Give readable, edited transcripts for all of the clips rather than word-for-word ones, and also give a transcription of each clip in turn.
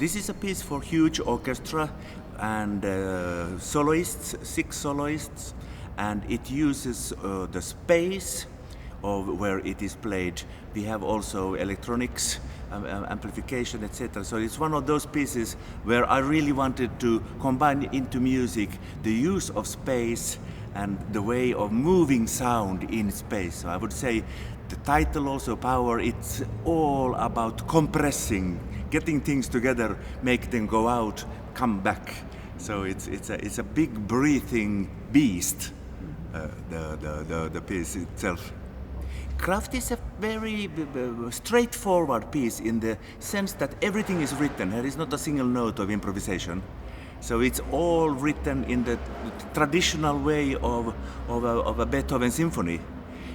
this is a piece for huge orchestra and soloists, 6 soloists, and it uses the space of where it is played. We have also electronics, amplification, etc. So it's one of those pieces where I really wanted to combine into music the use of space and the way of moving sound in space. So I would say the title also, Power, it's all about compressing, getting things together, make them go out, come back. So it's a big breathing beast, the piece itself. Kraft is a very straightforward piece in the sense that everything is written. There is not a single note of improvisation. So it's all written in the traditional way of a Beethoven symphony.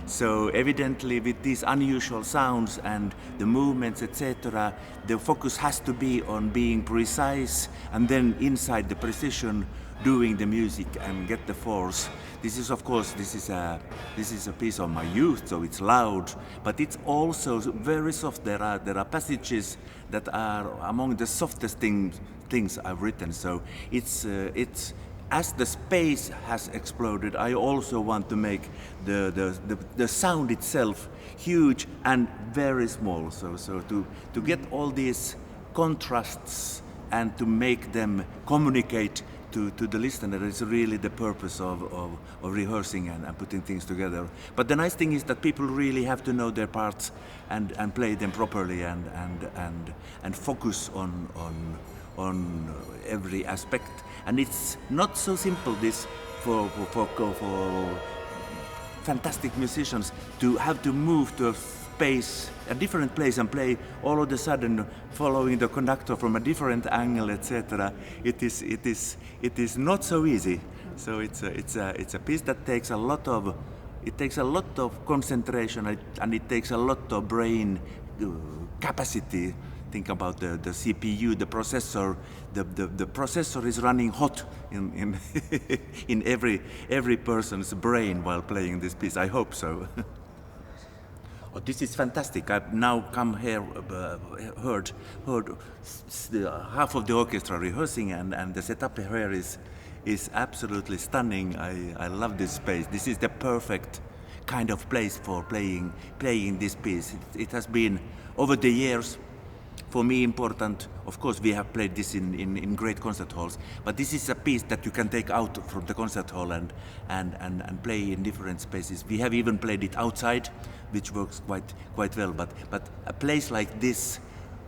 So evidently with these unusual sounds and the movements, etc., the focus has to be on being precise and then inside the precision doing the music and get the force. This is, of course, this is a piece of my youth, so it's loud, but it's also very soft. There are passages that are among the softest things I've written. So it's as the space has exploded, I also want to make the sound itself huge and very small. So to get all these contrasts and to make them communicate to the listener is really the purpose of rehearsing and putting things together. But the nice thing is that people really have to know their parts and play them properly and focus on every aspect. And it's not so simple this for fantastic musicians to have to move to a different place and play all of a sudden following the conductor from a different angle, etc. It is not so easy. So it's a piece that takes a lot of concentration and it takes a lot of brain capacity. Think about the CPU, the processor. The processor is running hot in in every person's brain while playing this piece. I hope so. Oh, this is fantastic. I've now come here, heard half of the orchestra rehearsing, and the setup here is absolutely stunning. I love this space. This is the perfect kind of place for playing this piece. It has been over the years for me important. Of course, we have played this in great concert halls, but this is a piece that you can take out from the concert hall and play in different spaces. We have even played it outside, which works quite well. But a place like this,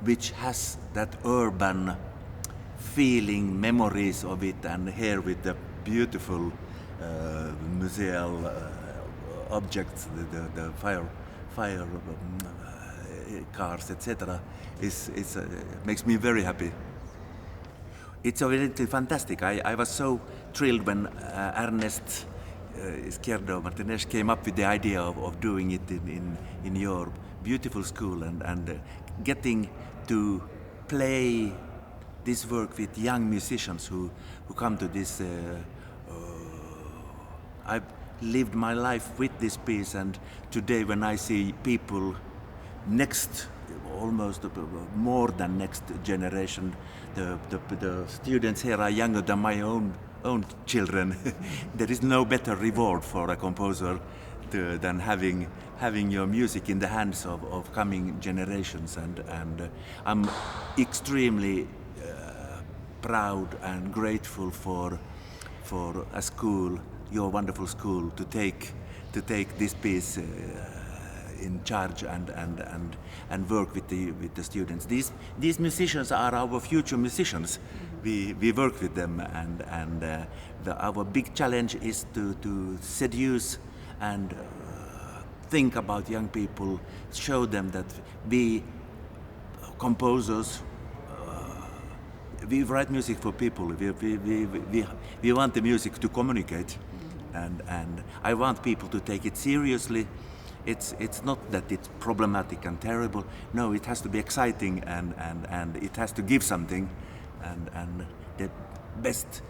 which has that urban feeling, memories of it, and here with the beautiful museal objects, the fire cars, etc., makes me very happy. It's already fantastic. I was so thrilled when Ernest Izquierdo Martínez came up with the idea of doing it in your beautiful school and getting to play this work with young musicians who come to this. I've lived my life with this piece, and today when I see people almost more than next generation, the students here are younger than my own children. There is no better reward for a composer than having your music in the hands of coming generations, and I'm extremely proud and grateful for a school, your wonderful school, to take this piece in charge and work with the students. These musicians are our future musicians. We work with them, and our big challenge is to seduce and think about young people, show them that we composers, we write music for people. We want the music to communicate, and I want people to take it seriously. It's not that it's problematic and terrible. No, it has to be exciting and it has to give something. And the best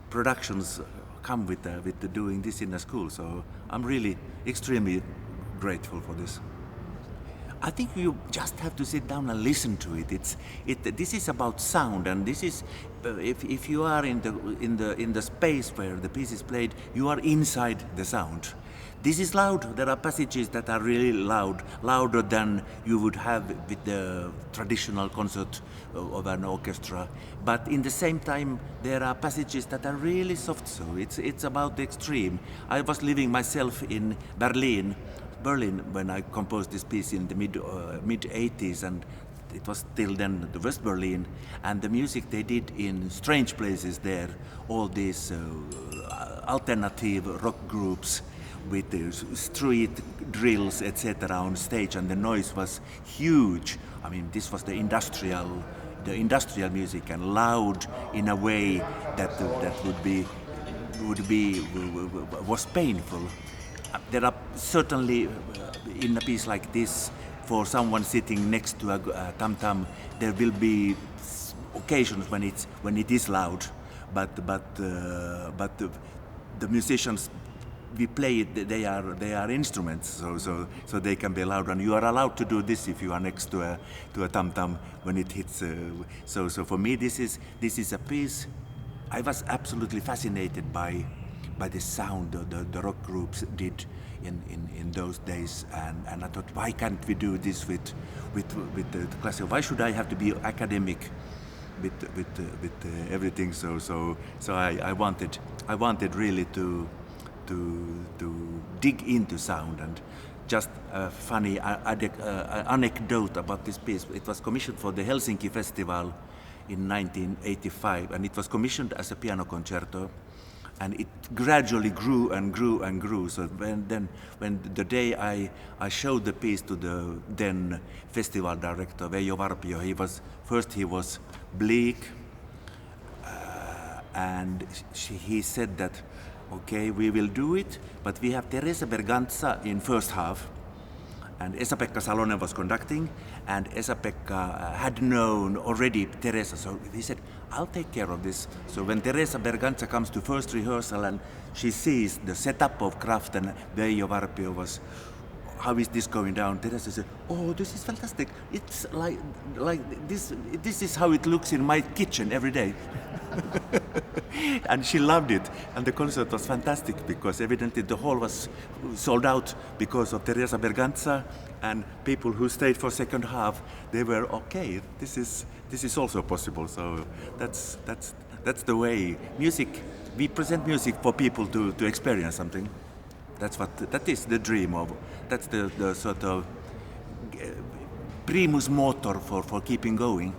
productions come with doing this in a school. So I'm really extremely grateful for this. I think you just have to sit down and listen to it. This is about sound, and this is if you are in the space where the piece is played, you are inside the sound. This is loud. There are passages that are really loud, louder than you would have with the traditional concert of an orchestra. But in the same time, there are passages that are really soft. So it's about the extreme. I was living myself in Berlin when I composed this piece in the mid 80s, and it was still then the West Berlin, and the music they did in strange places there, all these alternative rock groups with the street drills, etc. on stage, and the noise was huge. I mean, this was the industrial music, and loud in a way that was painful. There are certainly in a piece like this, for someone sitting next to a tam-tam, there will be occasions when it is loud, but the musicians we play it, they are instruments, so they can be loud, and you are allowed to do this if you are next to a tam-tam when it hits. So for me, this is a piece. I was absolutely fascinated by the sound the rock groups did in those days, and I thought, why can't we do this with the classical? Why should I have to be academic with everything? So I wanted really to dig into sound. And just a funny anecdote about this piece. It was commissioned for the Hèlsinki Festival in 1985, and it was commissioned as a piano concerto, and it gradually grew and grew and grew. So when the day I showed the piece to the then festival director Veijo Varpio, he was bleak, and he said that, okay, we will do it, but we have Teresa Berganza in first half, and Esa-Pekka Salonen was conducting, and Esa-Pekka had known already Teresa, so he said, I'll take care of this. So when Teresa Berganza comes to first rehearsal and she sees the setup of Kraft and Veijo Varpio was, how is this going down? Teresa said, oh, this is fantastic. It's like this. This is how it looks in my kitchen every day. And she loved it. And the concert was fantastic because evidently the hall was sold out because of Teresa Berganza, and people who stayed for second half, they were okay. This is also possible. So that's the way music. We present music for people to experience something. That is the dream of. That's the sort of primus motor for keeping going.